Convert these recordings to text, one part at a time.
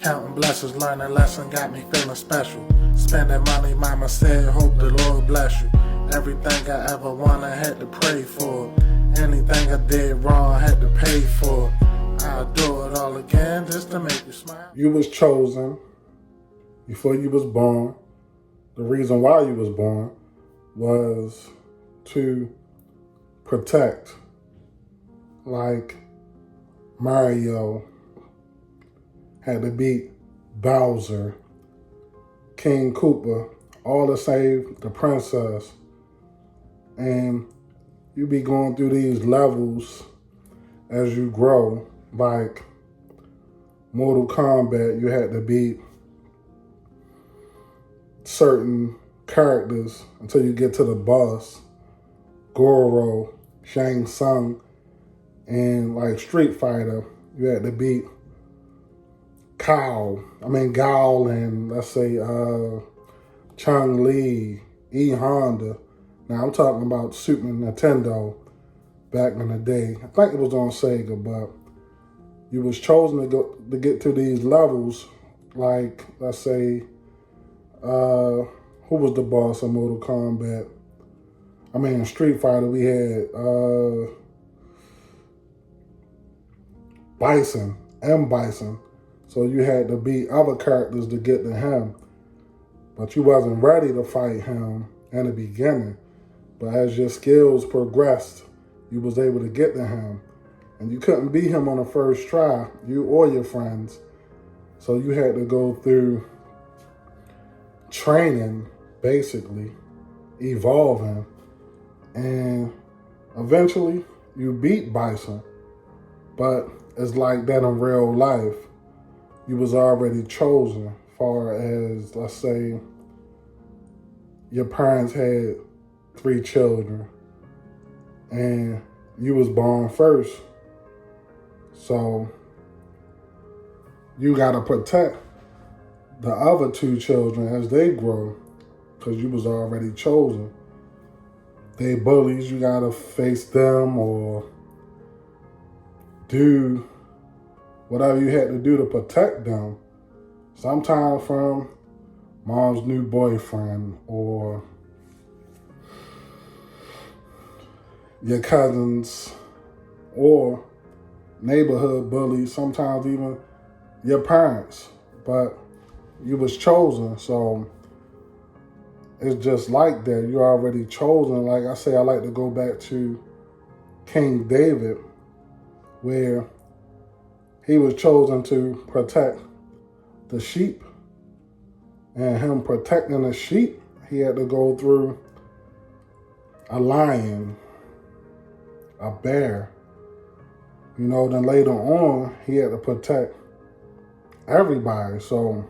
Counting blessings, learning lesson got me feeling special. Spending money, mama said, hope the Lord bless you. Everything I ever wanted, had to pray for. Anything I did wrong, had to pay for. I'll do it all again just to make you smile. You was chosen before you was born. The reason why you was born was to protect, like Mario had to beat Bowser, King Koopa, all to save the princess. And you be going through these levels as you grow, like Mortal Kombat, you had to beat certain characters until you get to the boss, Goro, Shang Tsung, and like Street Fighter, you had to beat Gao, and let's say Chun-Li, E Honda. Now I'm talking about Super Nintendo back in the day. I think it was on Sega, but you was chosen to get to these levels. Like, let's say, who was the boss in Mortal Kombat? In Street Fighter, we had Bison, M. Bison. So you had to beat other characters to get to him. But you wasn't ready to fight him in the beginning. But as your skills progressed, you was able to get to him. And you couldn't beat him on the first try, you or your friends. So you had to go through training, basically, evolving. And eventually, you beat Bison. But it's like that in real life. You was already chosen, far as, let's say, your parents had 3 children and you was born first. So you gotta protect the other 2 children as they grow because you was already chosen. They bullies, you gotta face them or do whatever you had to do to protect them. Sometimes from mom's new boyfriend or your cousins or neighborhood bullies, sometimes even your parents. But you was chosen, so it's just like that. You're already chosen. Like I say, I like to go back to King David, where he was chosen to protect the sheep. And him protecting the sheep, he had to go through a lion, a bear. Then later on, he had to protect everybody. So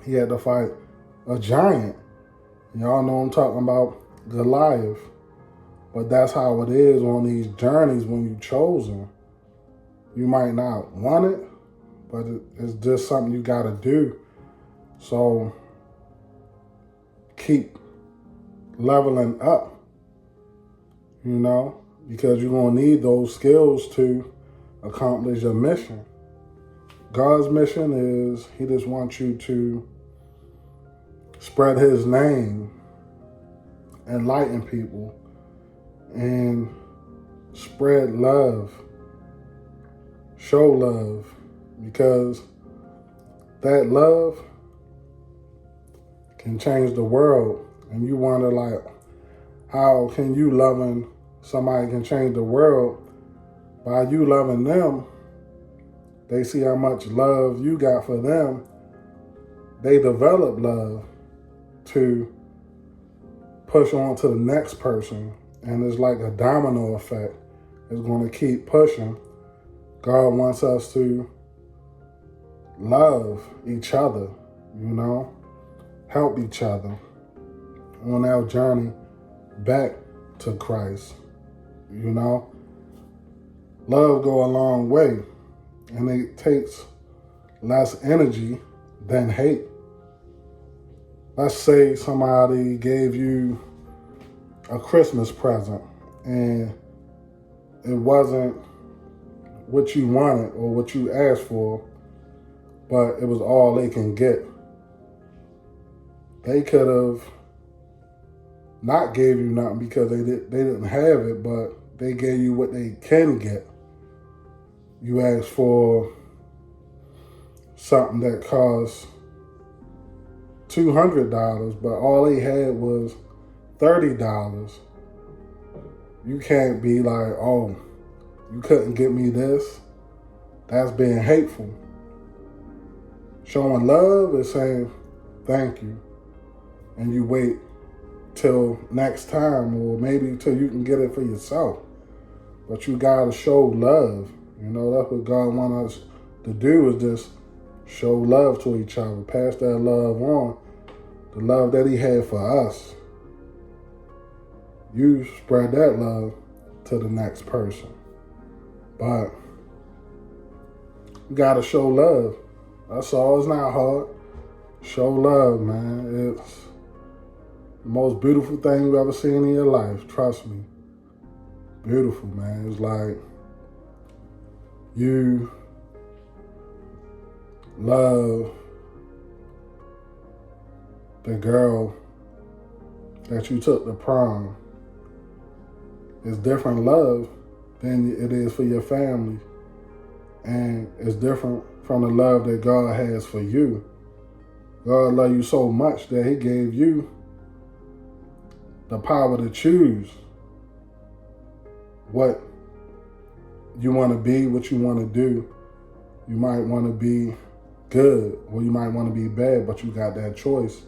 he had to fight a giant. Y'all know I'm talking about Goliath. But that's how it is on these journeys when you're chosen. You might not want it, but it's just something you got to do. So keep leveling up, because you're going to need those skills to accomplish your mission. God's mission is he just wants you to spread his name, enlighten people, and spread love. Show love, because that love can change the world. And you wonder, like, how can you loving somebody can change the world? By you loving them, they see how much love you got for them. They develop love to push on to the next person. And it's like a domino effect. It's going to keep pushing. God wants us to love each other, help each other on our journey back to Christ, Love go a long way, and it takes less energy than hate. Let's say somebody gave you a Christmas present and it wasn't what you wanted or what you asked for, but it was all they can get. They could have not gave you nothing because they didn't have it, but they gave you what they can get. You asked for something that cost $200, but all they had was $30. You can't be like, oh, you couldn't get me this. That's being hateful. Showing love is saying thank you. And you wait till next time, or maybe till you can get it for yourself. But you gotta show love. You know, that's what God wants us to do, is just show love to each other. Pass that love on. The love that he had for us. You spread that love to the next person. But you gotta show love. That's all. It's not hard. Show love, man. It's the most beautiful thing you've ever seen in your life. Trust me. Beautiful, man. It's like you love the girl that you took to prom. It's different love than it is for your family. And it's different from the love that God has for you. God loves you so much that he gave you the power to choose what you want to be, what you want to do. You might want to be good, or you might want to be bad, but you got that choice.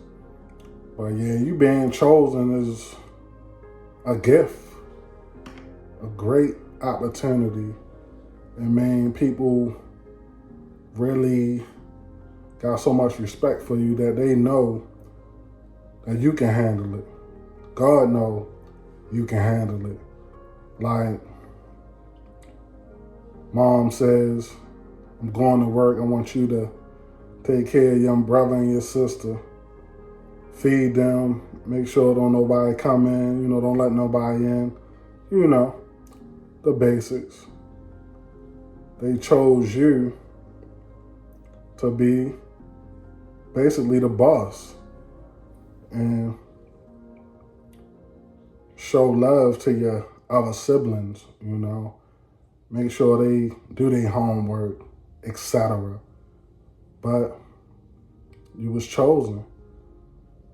But yeah, you being chosen is a gift, a great opportunity. And man, people really got so much respect for you that they know that you can handle it. God know you can handle it. Like, mom says, I'm going to work. I want you to take care of your brother and your sister. Feed them. Make sure don't nobody come in. You know, don't let nobody in. You know, the basics. They chose you to be basically the boss. And show love to your other siblings, you know. Make sure they do their homework, etc. But you was chosen.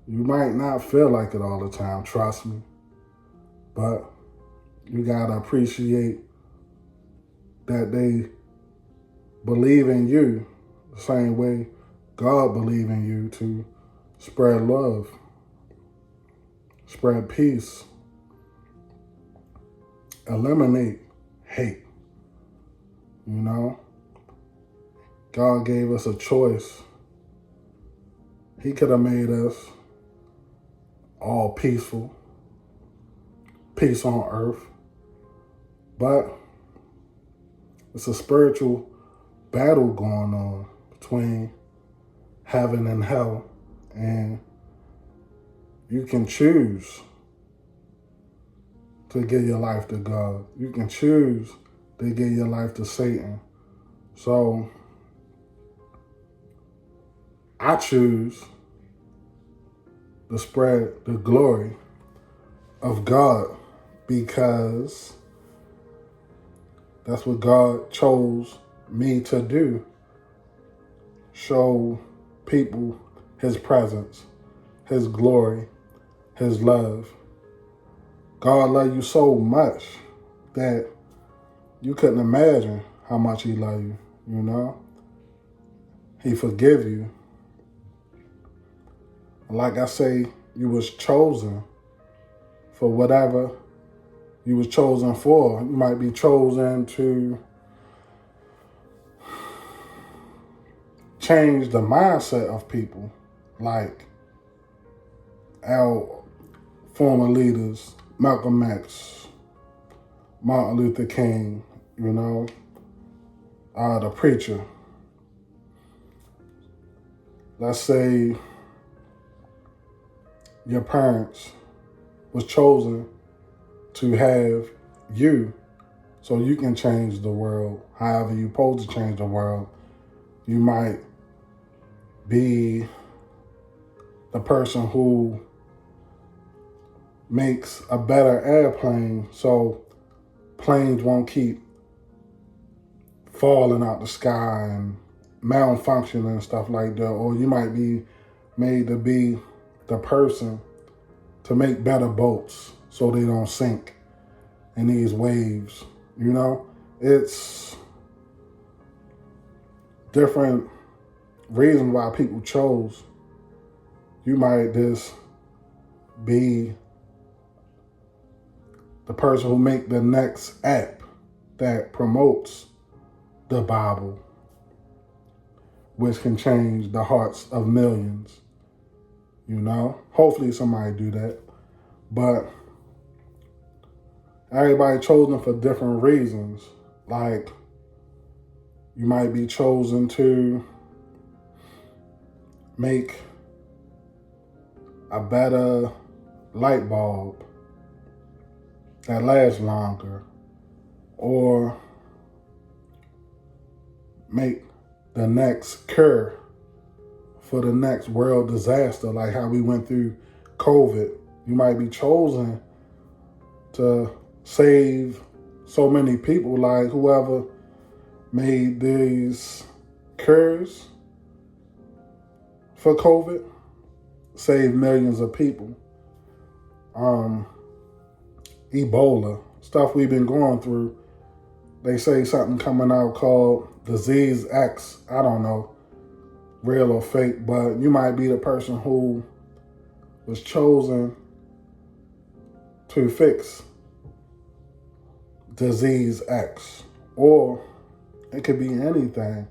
You might not feel like it all the time, trust me. But you gotta appreciate that they believe in you the same way God believes in you, to spread love, spread peace, eliminate hate. You know, God gave us a choice. He could have made us all peaceful, peace on earth, but it's a spiritual battle going on between heaven and hell, and you can choose to give your life to God. You can choose to give your life to Satan. So I choose to spread the glory of God, because that's what God chose me to do. Show people his presence, his glory, his love. God loved you so much that you couldn't imagine how much he loved you, you know? He forgive you. Like I say, you was chosen for whatever you was chosen for. You might be chosen to change the mindset of people, like our former leaders, Malcolm X, Martin Luther King, you know, the preacher. Let's say your parents was chosen to have you so you can change the world however you're supposed to change the world. You might be the person who makes a better airplane so planes won't keep falling out the sky and malfunctioning and stuff like that. Or you might be made to be the person to make better boats so they don't sink in these waves. You know, it's different reasons why people chose. You might just be the person who make the next app that promotes the Bible, which can change the hearts of millions. You know, hopefully somebody do that. But everybody chosen for different reasons. Like, you might be chosen to make a better light bulb that lasts longer, or make the next cure for the next world disaster, like how we went through COVID. You might be chosen to save so many people, like whoever made these cures for COVID saved millions of people. Ebola, stuff we've been going through. They say something coming out called Disease X. I don't know, real or fake, but you might be the person who was chosen to fix Disease X. Or it could be anything.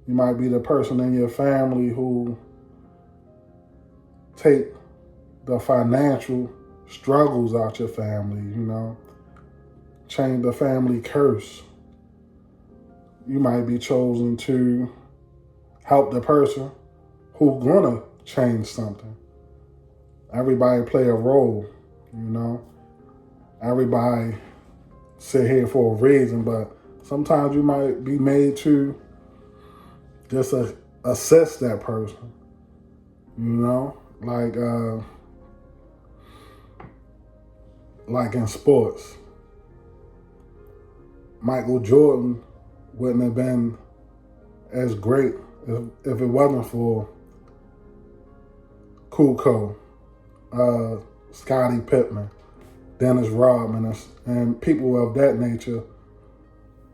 You might be the person in your family who take the financial struggles out your family, you know, change the family curse. You might be chosen to help the person who's gonna change something. Everybody play a role, you know. Everybody sit here for a reason, but sometimes you might be made to just assess that person, you know, like in sports. Michael Jordan wouldn't have been as great if it wasn't for Kukoc, Scottie Pippen, Dennis Rodman, and people of that nature.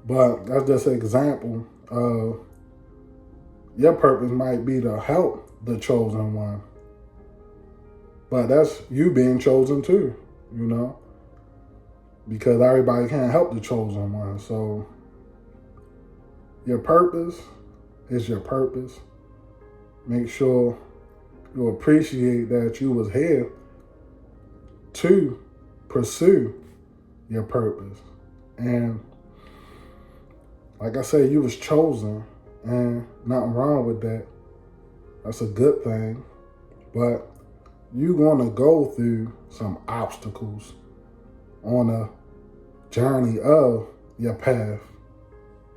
But that's just an example of your purpose might be to help the chosen one. But that's you being chosen too, you know, because everybody can't help the chosen one. So your purpose is your purpose. Make sure you appreciate that you was here to pursue your purpose. And like I said, you was chosen, and nothing wrong with that. That's a good thing. But you're going to go through some obstacles on a journey of your path.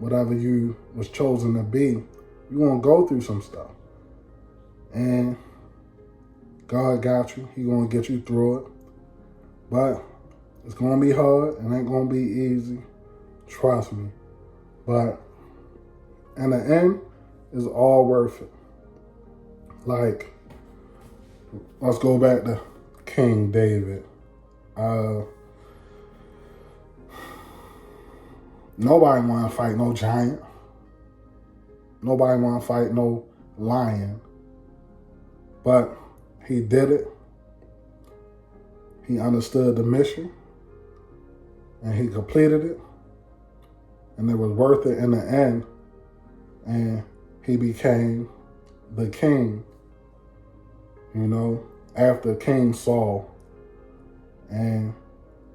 Whatever you was chosen to be, you're going to go through some stuff. And God got you. He's going to get you through it. But it's going to be hard. It ain't going to be easy. Trust me. But in the end, it's all worth it. Like, let's go back to King David. Nobody want to fight no giant. Nobody want to fight no lion. But he did it. He understood the mission. And he completed it. And it was worth it in the end. And he became the king, you know, after King Saul. And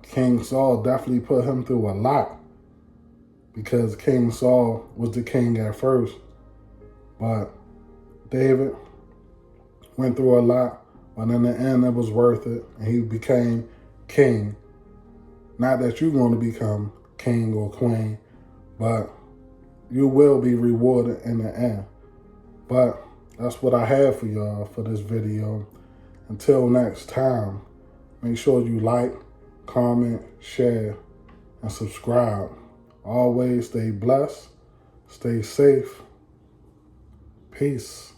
King Saul definitely put him through a lot, because King Saul was the king at first. But David went through a lot, but in the end it was worth it, and he became king. Not that you're going to become king or queen, but you will be rewarded in the end. But that's what I have for y'all for this video. Until next time, make sure you like, comment, share, and subscribe. Always stay blessed, stay safe. Peace.